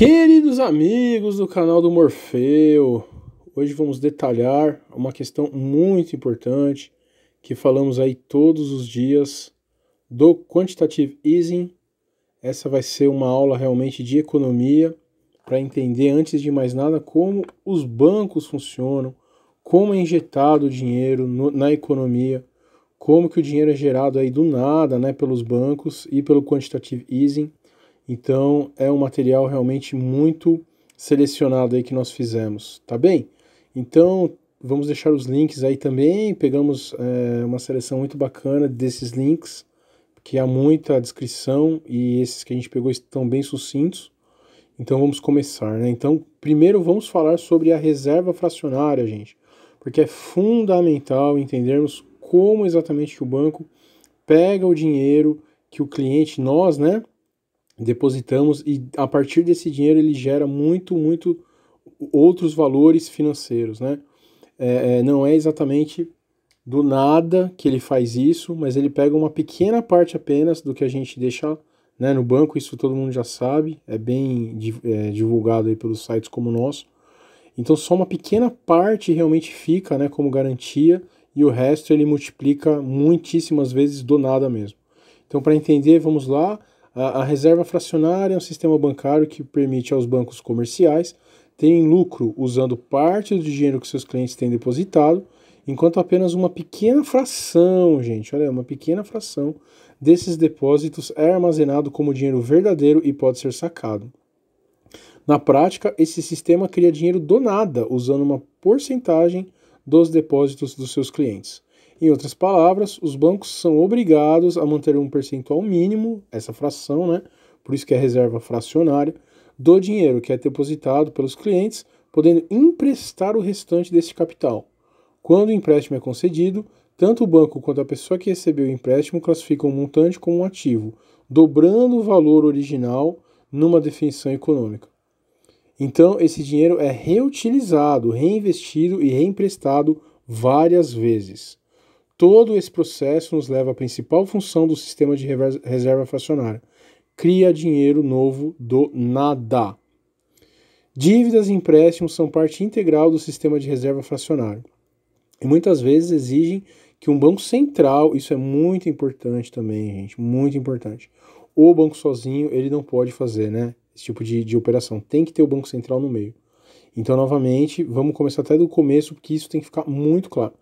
Queridos amigos do canal do Morfeu, hoje vamos detalhar uma questão muito importante que falamos aí todos os dias do Quantitative Easing. Essa vai ser uma aula realmente de economia para entender, antes de mais nada, como os bancos funcionam, como é injetado o dinheiro na economia, como que o dinheiro é gerado aí do nada, né, pelos bancos e pelo Quantitative Easing. Então é um material realmente muito selecionado aí que nós fizemos, tá bem? Então vamos deixar os links aí também, pegamos uma seleção muito bacana desses links, que há muita descrição e esses que a gente pegou estão bem sucintos. Então vamos começar, né? Então primeiro vamos falar sobre a reserva fracionária, gente, porque é fundamental entendermos como exatamente que o banco pega o dinheiro que o cliente, nós, né, depositamos, e a partir desse dinheiro ele gera muito outros valores financeiros, né? Não é exatamente do nada que ele faz isso, mas ele pega uma pequena parte apenas do que a gente deixa, né, no banco. Isso todo mundo já sabe, é bem divulgado aí pelos sites como o nosso. Então só uma pequena parte realmente fica, né, como garantia, e o resto ele multiplica muitíssimas vezes do nada mesmo. Então, para entender, vamos lá. A reserva fracionária é um sistema bancário que permite aos bancos comerciais terem lucro usando parte do dinheiro que seus clientes têm depositado, enquanto apenas uma pequena fração, gente, olha, uma pequena fração desses depósitos é armazenado como dinheiro verdadeiro e pode ser sacado. Na prática, esse sistema cria dinheiro do nada, usando uma porcentagem dos depósitos dos seus clientes. Em outras palavras, os bancos são obrigados a manter um percentual mínimo, essa fração, né? Por isso que é reserva fracionária, do dinheiro que é depositado pelos clientes, podendo emprestar o restante desse capital. Quando o empréstimo é concedido, tanto o banco quanto a pessoa que recebeu o empréstimo classificam o montante como um ativo, dobrando o valor original numa definição econômica. Então, esse dinheiro é reutilizado, reinvestido e reemprestado várias vezes. Todo esse processo nos leva à principal função do sistema de reserva fracionária: cria dinheiro novo do nada. Dívidas e empréstimos são parte integral do sistema de reserva fracionária e muitas vezes exigem que um banco central, isso é muito importante também, gente, muito importante. O banco sozinho, ele não pode fazer, né, esse tipo de operação. Tem que ter o Banco Central no meio. Então, novamente, vamos começar até do começo, porque isso tem que ficar muito claro.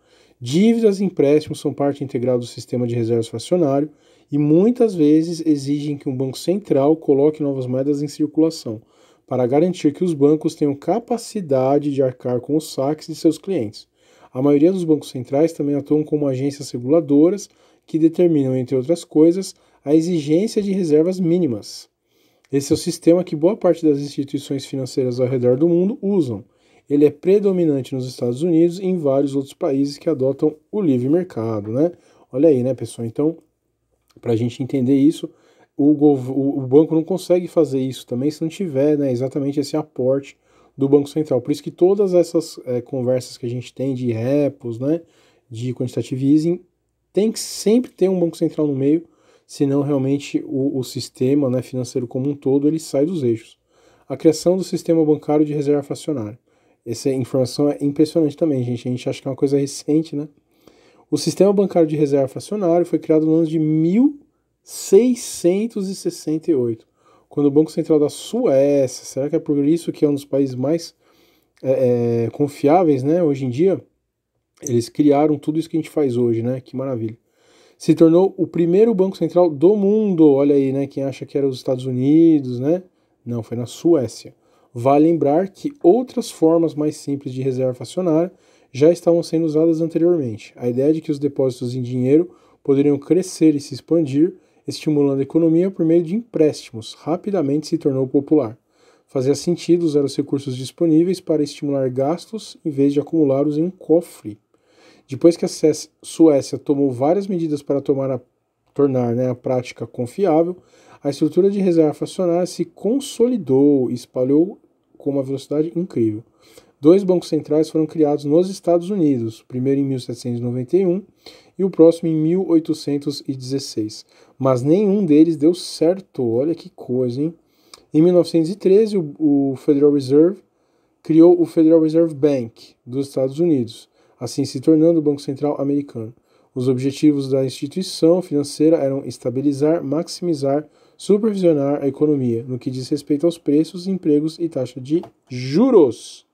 Dívidas e empréstimos são parte integral do sistema de reserva fracionário e muitas vezes exigem que um banco central coloque novas moedas em circulação, para garantir que os bancos tenham capacidade de arcar com os saques de seus clientes. A maioria dos bancos centrais também atuam como agências reguladoras que determinam, entre outras coisas, a exigência de reservas mínimas. Esse é o sistema que boa parte das instituições financeiras ao redor do mundo usam. Ele é predominante nos Estados Unidos e em vários outros países que adotam o livre mercado, né? Olha aí, né, pessoal? Então, para a gente entender isso, o banco não consegue fazer isso também se não tiver, né, exatamente esse aporte do Banco Central. Por isso que todas essas conversas que a gente tem de repos, né, de quantitative easing, tem que sempre ter um Banco Central no meio, senão realmente o sistema, né, financeiro como um todo, ele sai dos eixos. A criação do sistema bancário de reserva fracionária. Essa informação é impressionante também, gente. A gente acha que é uma coisa recente, né? O sistema bancário de reserva fracionário foi criado no ano de 1668, quando o Banco Central da Suécia, será que é por isso que é um dos países mais confiáveis, né, hoje em dia? Eles criaram tudo isso que a gente faz hoje, né? Que maravilha. Se tornou o primeiro banco central do mundo. Olha aí, né? Quem acha que era os Estados Unidos, né? Não, foi na Suécia. Vale lembrar que outras formas mais simples de reserva fracionária já estavam sendo usadas anteriormente. A ideia de que os depósitos em dinheiro poderiam crescer e se expandir, estimulando a economia por meio de empréstimos, rapidamente se tornou popular. Fazia sentido usar os recursos disponíveis para estimular gastos em vez de acumulá-los em um cofre. Depois que a Suécia tomou várias medidas para tornar, né, a prática confiável, a estrutura de reserva fracionária se consolidou e espalhou com uma velocidade incrível. 2 bancos centrais foram criados nos Estados Unidos, o primeiro em 1791 e o próximo em 1816, mas nenhum deles deu certo. Olha que coisa, hein? Em 1913, o Federal Reserve criou o Federal Reserve Bank dos Estados Unidos, assim se tornando o Banco Central americano. Os objetivos da instituição financeira eram estabilizar, maximizar, supervisionar a economia, no que diz respeito aos preços, empregos e taxa de juros.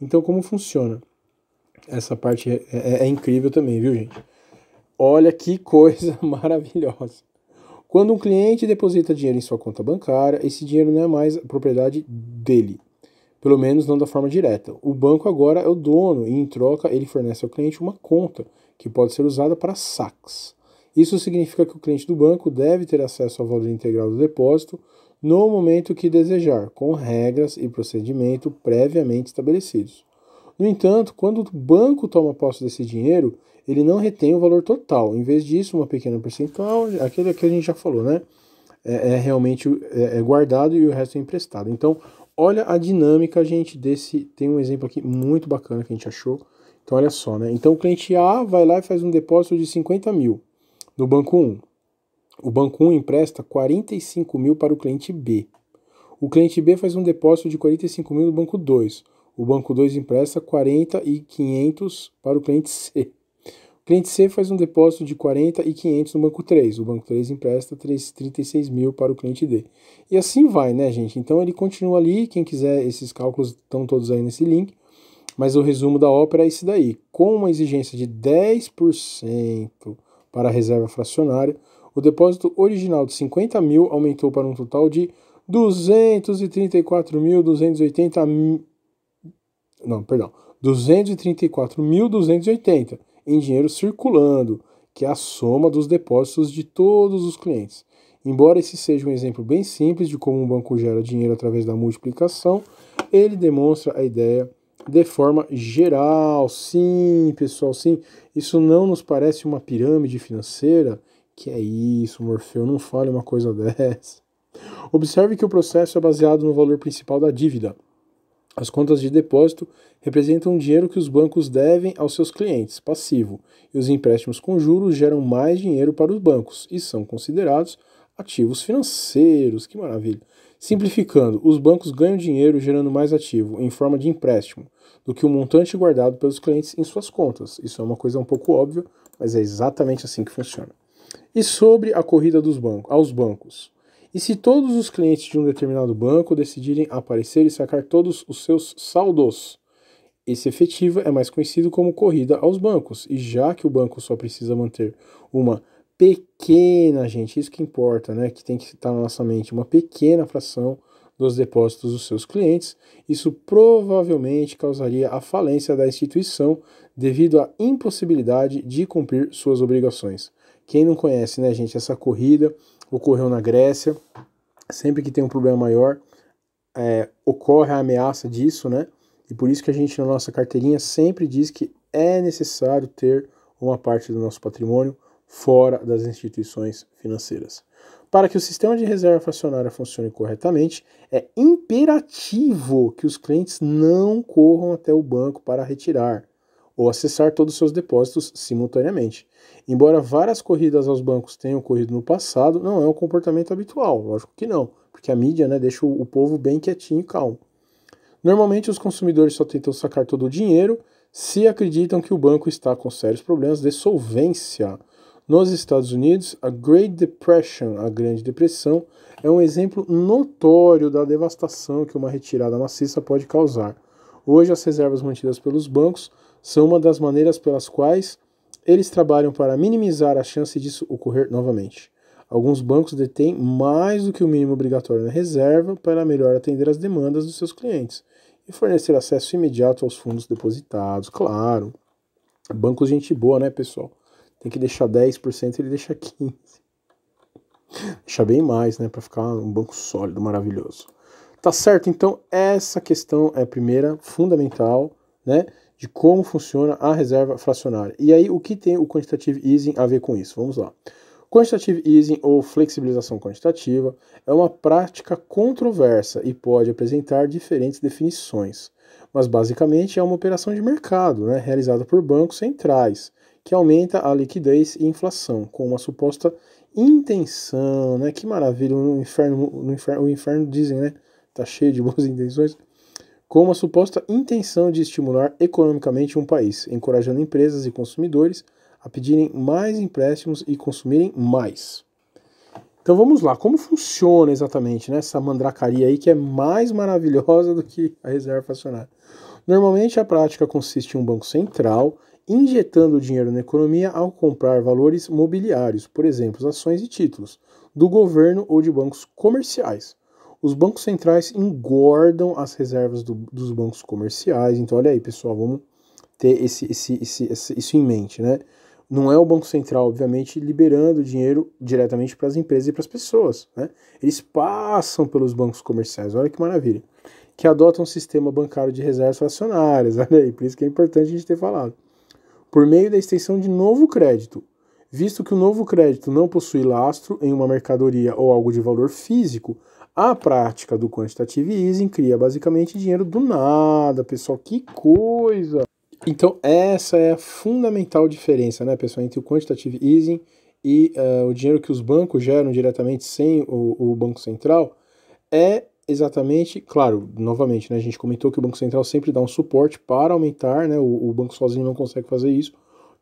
Então, como funciona? Essa parte é incrível também, viu, gente? Olha que coisa maravilhosa. Quando um cliente deposita dinheiro em sua conta bancária, esse dinheiro não é mais propriedade dele, pelo menos não da forma direta. O banco agora é o dono e, em troca, ele fornece ao cliente uma conta que pode ser usada para saques. Isso significa que o cliente do banco deve ter acesso ao valor integral do depósito no momento que desejar, com regras e procedimento previamente estabelecidos. No entanto, quando o banco toma posse desse dinheiro, ele não retém o valor total. Em vez disso, uma pequena percentual, aquilo que a gente já falou, né? Realmente guardado e o resto é emprestado. Então, olha a dinâmica, gente, desse. Tem um exemplo aqui muito bacana que a gente achou. Então, olha só, né? Então, o cliente A vai lá e faz um depósito de 50 mil no banco 1. O banco 1 empresta 45 mil para o cliente B. O cliente B faz um depósito de 45 mil no banco 2. O banco 2 empresta 40.500 para o cliente C. O cliente C faz um depósito de 40.500 no banco 3. O banco 3 empresta 36 mil para o cliente D. E assim vai, né, gente? Então ele continua ali. Quem quiser, esses cálculos estão todos aí nesse link. Mas o resumo da ópera é esse daí. Com uma exigência de 10% para a reserva fracionária, o depósito original de 50 mil aumentou para um total de 234.280 em dinheiro circulando, que é a soma dos depósitos de todos os clientes. Embora esse seja um exemplo bem simples de como um banco gera dinheiro através da multiplicação, ele demonstra a ideia de forma geral. Sim, pessoal, sim. Isso não nos parece uma pirâmide financeira? Que é isso, Morfeu, não fale uma coisa dessa. Observe que o processo é baseado no valor principal da dívida. As contas de depósito representam o dinheiro que os bancos devem aos seus clientes, passivo, e os empréstimos com juros geram mais dinheiro para os bancos e são considerados ativos financeiros. Que maravilha! Simplificando, os bancos ganham dinheiro gerando mais ativo em forma de empréstimo do que o montante guardado pelos clientes em suas contas. Isso é uma coisa um pouco óbvia, mas é exatamente assim que funciona. E sobre a corrida aos bancos? E se todos os clientes de um determinado banco decidirem aparecer e sacar todos os seus saldos? Esse efetivo é mais conhecido como corrida aos bancos. E já que o banco só precisa manter uma pequena, gente, isso que importa, né? Que tem que estar na nossa mente, uma pequena fração dos depósitos dos seus clientes, isso provavelmente causaria a falência da instituição devido à impossibilidade de cumprir suas obrigações. Quem não conhece, né, gente, essa corrida ocorreu na Grécia. Sempre que tem um problema maior, ocorre a ameaça disso, né? E por isso que a gente, na nossa carteirinha, sempre diz que é necessário ter uma parte do nosso patrimônio fora das instituições financeiras. Para que o sistema de reserva fracionária funcione corretamente, é imperativo que os clientes não corram até o banco para retirar ou acessar todos os seus depósitos simultaneamente. Embora várias corridas aos bancos tenham ocorrido no passado, não é um comportamento habitual, lógico que não, porque a mídia, né, deixa o povo bem quietinho e calmo. Normalmente os consumidores só tentam sacar todo o dinheiro se acreditam que o banco está com sérios problemas de solvência. Nos Estados Unidos, a Great Depression, a Grande Depressão, é um exemplo notório da devastação que uma retirada maciça pode causar. Hoje, as reservas mantidas pelos bancos são uma das maneiras pelas quais eles trabalham para minimizar a chance disso ocorrer novamente. Alguns bancos detêm mais do que o mínimo obrigatório na reserva para melhor atender às demandas dos seus clientes e fornecer acesso imediato aos fundos depositados. Claro, bancos gente boa, né, pessoal? Tem que deixar 10%, ele deixa 15%. Deixa bem mais, né, para ficar um banco sólido, maravilhoso. Tá certo? Então, essa questão é a primeira, fundamental, né, de como funciona a reserva fracionária. E aí, o que tem o quantitative easing a ver com isso? Vamos lá. Quantitative easing ou flexibilização quantitativa é uma prática controversa e pode apresentar diferentes definições, mas basicamente é uma operação de mercado, né, realizada por bancos centrais, que aumenta a liquidez e inflação, com uma suposta intenção, né? Que maravilha, o inferno dizem, né? Tá cheio de boas intenções. Com uma suposta intenção de estimular economicamente um país, encorajando empresas e consumidores a pedirem mais empréstimos e consumirem mais. Então vamos lá, como funciona exatamente, né, essa mandracaria aí que é mais maravilhosa do que a reserva fracionária? Normalmente a prática consiste em um banco central injetando dinheiro na economia ao comprar valores mobiliários, por exemplo, ações e títulos, do governo ou de bancos comerciais. Os bancos centrais engordam as reservas dos bancos comerciais. Então, olha aí, pessoal, vamos ter isso em mente, né? Não é o Banco Central, obviamente, liberando dinheiro diretamente para as empresas e para as pessoas, né? Eles passam pelos bancos comerciais, olha que maravilha, que adotam um sistema bancário de reservas fracionárias, olha aí, por isso que é importante a gente ter falado, por meio da extensão de novo crédito, visto que o novo crédito não possui lastro em uma mercadoria ou algo de valor físico, a prática do quantitative easing cria basicamente dinheiro do nada, pessoal, que coisa! Então, essa é a fundamental diferença, né, pessoal, entre o quantitative easing e o dinheiro que os bancos geram diretamente sem o Banco Central, é exatamente, claro, novamente, né, a gente comentou que o Banco Central sempre dá um suporte para aumentar, né, o banco sozinho não consegue fazer isso,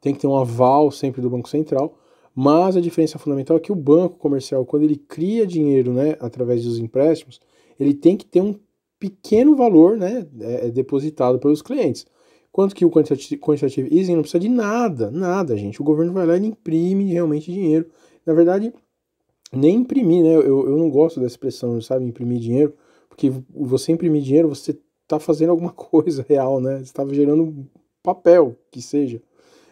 tem que ter um aval sempre do Banco Central, mas a diferença fundamental é que o banco comercial, quando ele cria dinheiro, né, através dos empréstimos, ele tem que ter um pequeno valor, né, depositado pelos clientes. Quanto que o quantitative easing não precisa de nada, gente. O governo vai lá e imprime realmente dinheiro. Na verdade, nem imprimir, né? Eu não gosto dessa expressão, sabe? Imprimir dinheiro, porque você imprimir dinheiro, você está fazendo alguma coisa real, né? Você está gerando papel, que seja.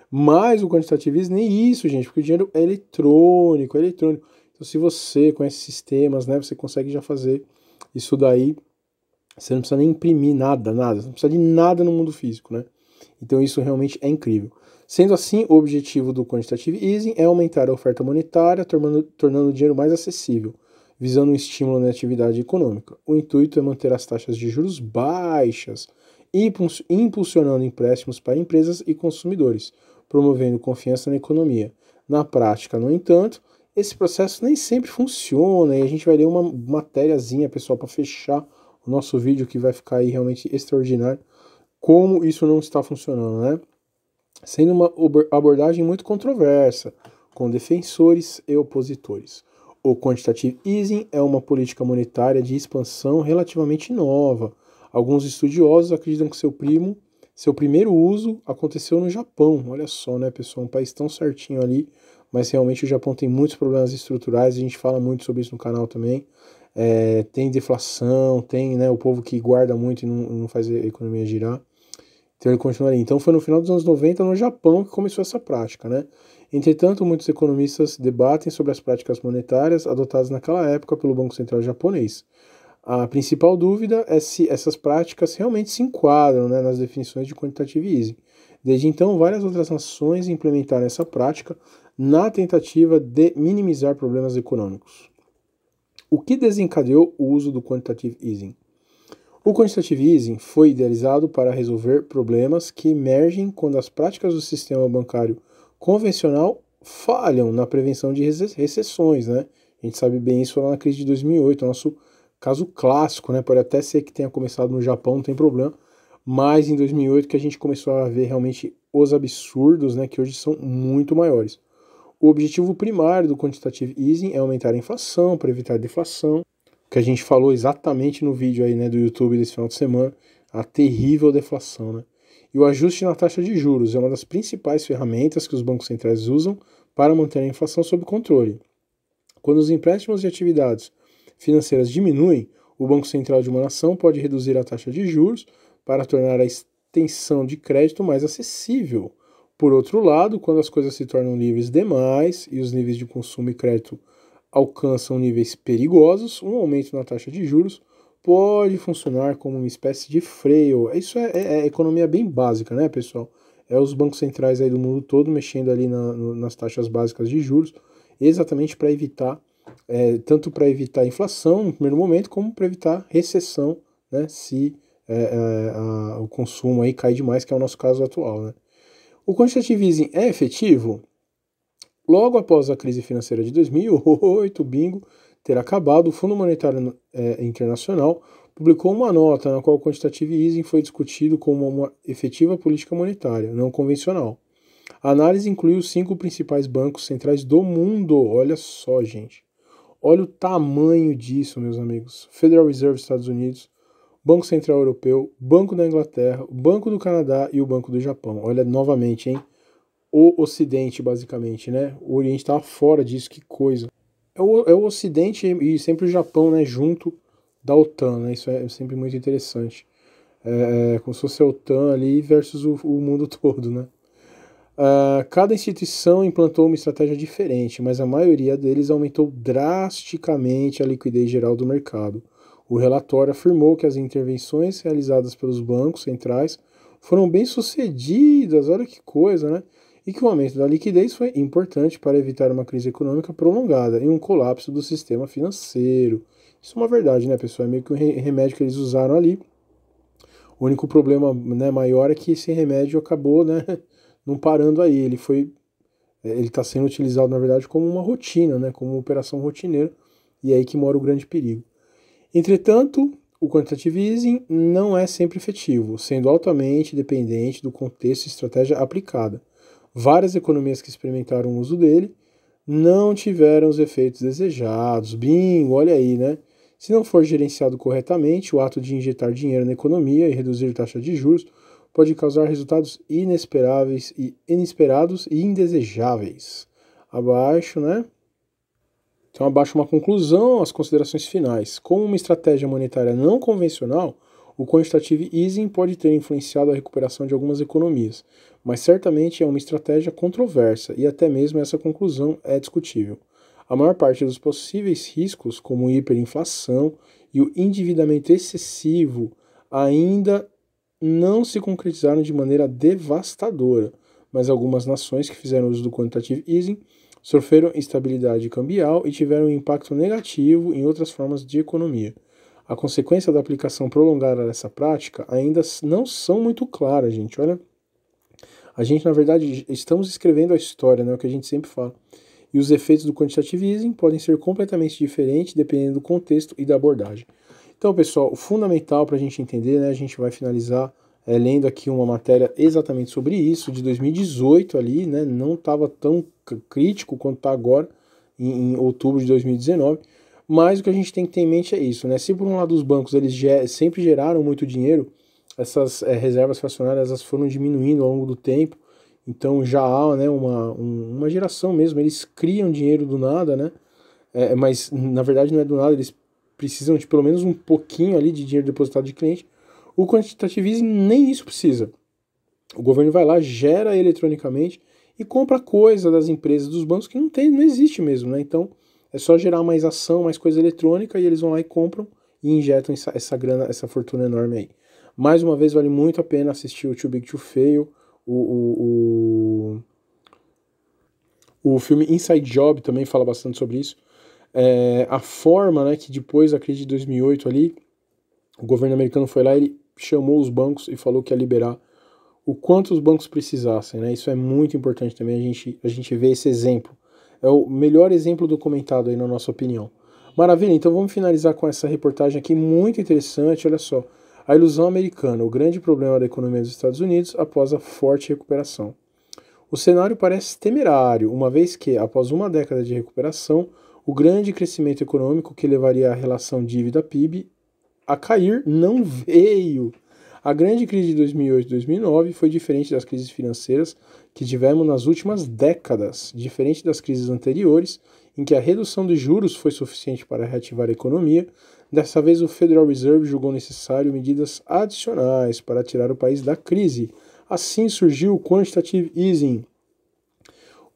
Mas o quantitative easing nem isso, gente, porque o dinheiro é eletrônico, é eletrônico. Então, se você conhece sistemas, né, você consegue já fazer isso daí. Você não precisa nem imprimir nada. Você não precisa de nada no mundo físico, né? Então isso realmente é incrível. Sendo assim, o objetivo do quantitative easing é aumentar a oferta monetária, tornando o dinheiro mais acessível, visando um estímulo na atividade econômica. O intuito é manter as taxas de juros baixas, impulsionando empréstimos para empresas e consumidores, promovendo confiança na economia. Na prática, no entanto, esse processo nem sempre funciona e a gente vai ler uma matériazinha, pessoal, para fechar o nosso vídeo que vai ficar aí realmente extraordinário, como isso não está funcionando, né? Sendo uma abordagem muito controversa, com defensores e opositores. O quantitative easing é uma política monetária de expansão relativamente nova. Alguns estudiosos acreditam que seu primeiro uso aconteceu no Japão. Olha só, né, pessoal, um país tão certinho ali, mas realmente o Japão tem muitos problemas estruturais, a gente fala muito sobre isso no canal também. Tem deflação, tem, né, o povo que guarda muito e não faz a economia girar. Então ele continuaria. Então foi no final dos anos 90 no Japão que começou essa prática, né? Entretanto, muitos economistas debatem sobre as práticas monetárias adotadas naquela época pelo Banco Central japonês. A principal dúvida é se essas práticas realmente se enquadram, né, nas definições de quantitative easing. Desde então, várias outras nações implementaram essa prática na tentativa de minimizar problemas econômicos. O que desencadeou o uso do quantitative easing? O quantitative easing foi idealizado para resolver problemas que emergem quando as práticas do sistema bancário convencional falham na prevenção de recessões, né? A gente sabe bem isso lá na crise de 2008, o nosso caso clássico, né? Pode até ser que tenha começado no Japão, não tem problema, mas em 2008 que a gente começou a ver realmente os absurdos, né? Que hoje são muito maiores. O objetivo primário do quantitative easing é aumentar a inflação para evitar a deflação, que a gente falou exatamente no vídeo aí, né, do YouTube desse final de semana, a terrível deflação, né? E o ajuste na taxa de juros é uma das principais ferramentas que os bancos centrais usam para manter a inflação sob controle. Quando os empréstimos e atividades financeiras diminuem, o Banco Central de uma nação pode reduzir a taxa de juros para tornar a extensão de crédito mais acessível. Por outro lado, quando as coisas se tornam livres demais e os níveis de consumo e crédito alcançam níveis perigosos, um aumento na taxa de juros pode funcionar como uma espécie de freio. Isso é economia bem básica, né, pessoal? É os bancos centrais aí do mundo todo mexendo ali nas taxas básicas de juros, exatamente para evitar, tanto para evitar inflação no primeiro momento, como para evitar recessão, né, se o consumo aí cai demais, que é o nosso caso atual, né? O quantitative easing é efetivo? Logo após a crise financeira de 2008, o bingo ter acabado, o Fundo Monetário Internacional publicou uma nota na qual o quantitative easing foi discutido como uma efetiva política monetária, não convencional. A análise incluiu os 5 principais bancos centrais do mundo. Olha só, gente. Olha o tamanho disso, meus amigos. Federal Reserve dos Estados Unidos, Banco Central Europeu, Banco da Inglaterra, Banco do Canadá e o Banco do Japão. Olha novamente, hein? O Ocidente, basicamente, né? O Oriente estava fora disso, que coisa. É o Ocidente e sempre o Japão, né? Junto da OTAN, né? Isso é sempre muito interessante. Como se fosse a OTAN ali versus o mundo todo, né? Cada instituição implantou uma estratégia diferente, mas a maioria deles aumentou drasticamente a liquidez geral do mercado. O relatório afirmou que as intervenções realizadas pelos bancos centrais foram bem sucedidas, olha que coisa, né? E que o aumento da liquidez foi importante para evitar uma crise econômica prolongada e um colapso do sistema financeiro. Isso é uma verdade, né, pessoal? É meio que um remédio que eles usaram ali. O único problema, né, maior é que esse remédio acabou, né, não parando aí. Ele está sendo utilizado, na verdade, como uma rotina, né, como uma operação rotineira, e é aí que mora o grande perigo. Entretanto, o quantitative easing não é sempre efetivo, sendo altamente dependente do contexto e estratégia aplicada. Várias economias que experimentaram o uso dele não tiveram os efeitos desejados. Bingo, olha aí, né? Se não for gerenciado corretamente, o ato de injetar dinheiro na economia e reduzir a taxa de juros pode causar resultados inesperados e indesejáveis. Abaixo, né? Então, abaixo uma conclusão, as considerações finais. Como uma estratégia monetária não convencional, o quantitative easing pode ter influenciado a recuperação de algumas economias, mas certamente é uma estratégia controversa e até mesmo essa conclusão é discutível. A maior parte dos possíveis riscos, como hiperinflação e o endividamento excessivo, ainda não se concretizaram de maneira devastadora, mas algumas nações que fizeram uso do quantitative easing sofreram instabilidade cambial e tiveram um impacto negativo em outras formas de economia. A consequência da aplicação prolongada dessa prática ainda não são muito claras, gente. Olha, a gente, na verdade, estamos escrevendo a história, né? O que a gente sempre fala. E os efeitos do quantitative easing podem ser completamente diferentes dependendo do contexto e da abordagem. Então, pessoal, o fundamental para a gente entender, né? A gente vai finalizar lendo aqui uma matéria exatamente sobre isso, de 2018 ali, né? Não estava tão crítico quanto está agora, em outubro de 2019. Mas o que a gente tem que ter em mente é isso, né? Se por um lado os bancos eles sempre geraram muito dinheiro, essas reservas fracionárias elas foram diminuindo ao longo do tempo, então já há, né, uma geração mesmo, eles criam dinheiro do nada, né? Mas na verdade não é do nada, eles precisam de pelo menos um pouquinho ali de dinheiro depositado de cliente. O quantitative easing nem isso precisa. O governo vai lá, gera eletronicamente e compra coisa das empresas, dos bancos que não existe mesmo, né? Então é só gerar mais ação, mais coisa eletrônica e eles vão lá e compram e injetam essa grana, essa fortuna enorme aí. Mais uma vez, vale muito a pena assistir o Too Big to Fail, o filme Inside Job também fala bastante sobre isso. A forma, né, que depois da crise de 2008 ali, o governo americano foi lá, ele chamou os bancos e falou que ia liberar o quanto os bancos precisassem, né? Isso é muito importante também, a gente vê esse exemplo. É o melhor exemplo documentado aí na nossa opinião. Maravilha, então vamos finalizar com essa reportagem aqui muito interessante, olha só. A ilusão americana, o grande problema da economia dos Estados Unidos após a forte recuperação. O cenário parece temerário, uma vez que, após uma década de recuperação, o grande crescimento econômico que levaria a relação dívida-PIB a cair não veio. A grande crise de 2008 e 2009 foi diferente das crises financeiras que tivemos nas últimas décadas, diferente das crises anteriores, em que a redução de juros foi suficiente para reativar a economia. Dessa vez, o Federal Reserve julgou necessário medidas adicionais para tirar o país da crise. Assim surgiu o Quantitative Easing,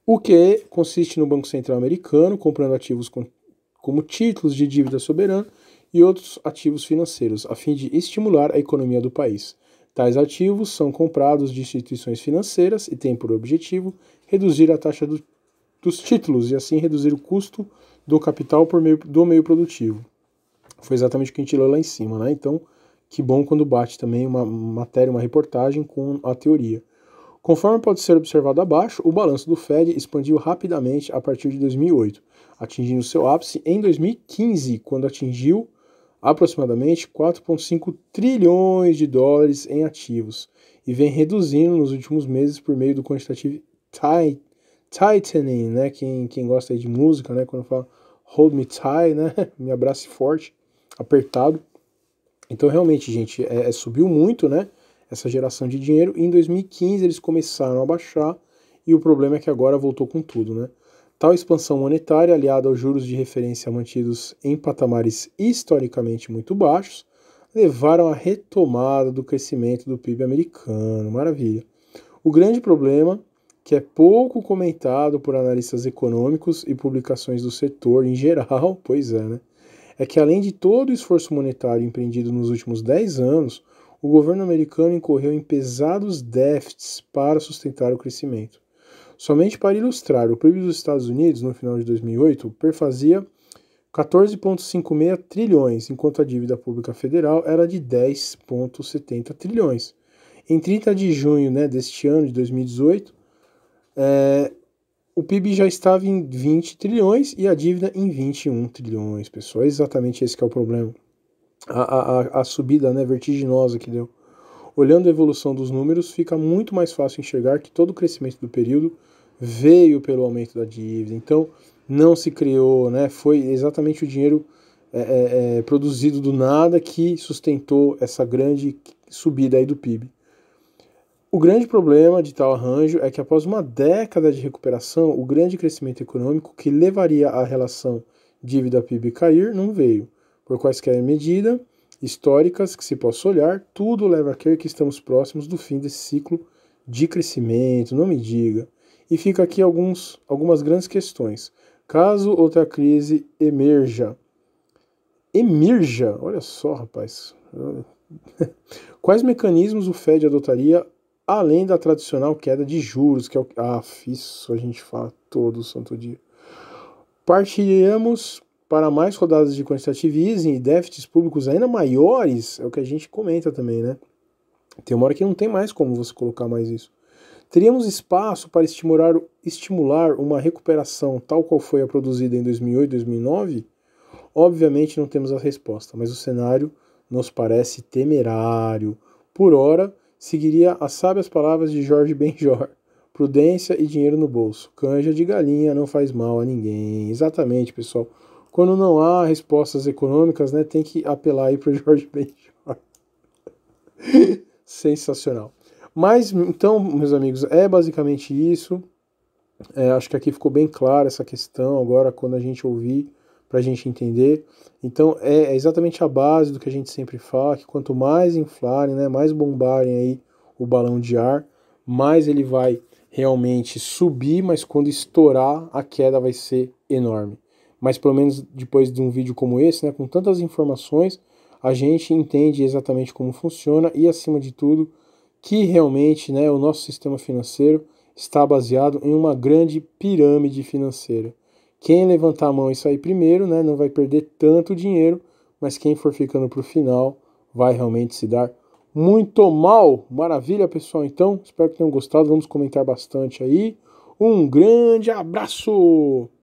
o que consiste no Banco Central americano comprando ativos como títulos de dívida soberana e outros ativos financeiros, a fim de estimular a economia do país. Tais ativos são comprados de instituições financeiras e têm por objetivo reduzir a taxa dos títulos e assim reduzir o custo do capital por meio do meio produtivo. Foi exatamente o que a gente leu lá em cima, né? Então, que bom quando bate também uma matéria, uma reportagem com a teoria. Conforme pode ser observado abaixo, o balanço do Fed expandiu rapidamente a partir de 2008, atingindo seu ápice em 2015, quando atingiu aproximadamente 4,5 trilhões de dólares em ativos, e vem reduzindo nos últimos meses por meio do quantitative tightening, né? Quem gosta aí de música, né? Quando fala hold me tight, né? Me abrace forte, apertado. Então, realmente, gente, subiu muito, né? Essa geração de dinheiro. E em 2015 eles começaram a baixar e o problema é que agora voltou com tudo, né? Tal expansão monetária, aliada aos juros de referência mantidos em patamares historicamente muito baixos, levaram à retomada do crescimento do PIB americano. Maravilha. O grande problema, que é pouco comentado por analistas econômicos e publicações do setor em geral, pois é, né? É que além de todo o esforço monetário empreendido nos últimos 10 anos, o governo americano incorreu em pesados déficits para sustentar o crescimento. Somente para ilustrar, o PIB dos Estados Unidos, no final de 2008, perfazia 14,56 trilhões, enquanto a dívida pública federal era de 10,70 trilhões. Em 30 de junho, né, deste ano, de 2018, o PIB já estava em 20 trilhões e a dívida em 21 trilhões, pessoal. É exatamente esse que é o problema. A subida, né, vertiginosa que deu. Olhando a evolução dos números, fica muito mais fácil enxergar que todo o crescimento do período veio pelo aumento da dívida. Então, não se criou, né, foi exatamente o dinheiro produzido do nada que sustentou essa grande subida aí do PIB. O grande problema de tal arranjo é que após uma década de recuperação, o grande crescimento econômico que levaria a relação dívida-PIB cair não veio. Por quaisquer medidas históricas que se possa olhar, tudo leva a crer que estamos próximos do fim desse ciclo de crescimento, não me diga. E fica aqui algumas grandes questões. Caso outra crise emerja, olha só, rapaz, quais mecanismos o Fed adotaria além da tradicional queda de juros, que é o que... isso a gente fala todo santo dia. Partiremos para mais rodadas de quantitative easing e déficits públicos ainda maiores, é o que a gente comenta também, né? Tem uma hora que não tem mais como você colocar mais isso. Teríamos espaço para estimular uma recuperação tal qual foi a produzida em 2008 e 2009? Obviamente não temos a resposta, mas o cenário nos parece temerário. Por ora, seguiria as sábias palavras de Jorge Benjor: prudência e dinheiro no bolso. Canja de galinha não faz mal a ninguém. Exatamente, pessoal. Quando não há respostas econômicas, né, tem que apelar aí para o Jorge Benjor. Sensacional. Mas, então, meus amigos, é basicamente isso. Acho que aqui ficou bem clara essa questão agora, quando a gente ouvir, para a gente entender. Então, é exatamente a base do que a gente sempre fala, que quanto mais inflarem, né, mais bombarem aí o balão de ar, mais ele vai realmente subir, mas quando estourar, a queda vai ser enorme. Mas pelo menos depois de um vídeo como esse, né, com tantas informações, a gente entende exatamente como funciona e, acima de tudo, que realmente, né, o nosso sistema financeiro está baseado em uma grande pirâmide financeira. Quem levantar a mão e sair primeiro, né, não vai perder tanto dinheiro, mas quem for ficando para o final vai realmente se dar muito mal. Maravilha, pessoal? Então, espero que tenham gostado. Vamos comentar bastante aí. Um grande abraço!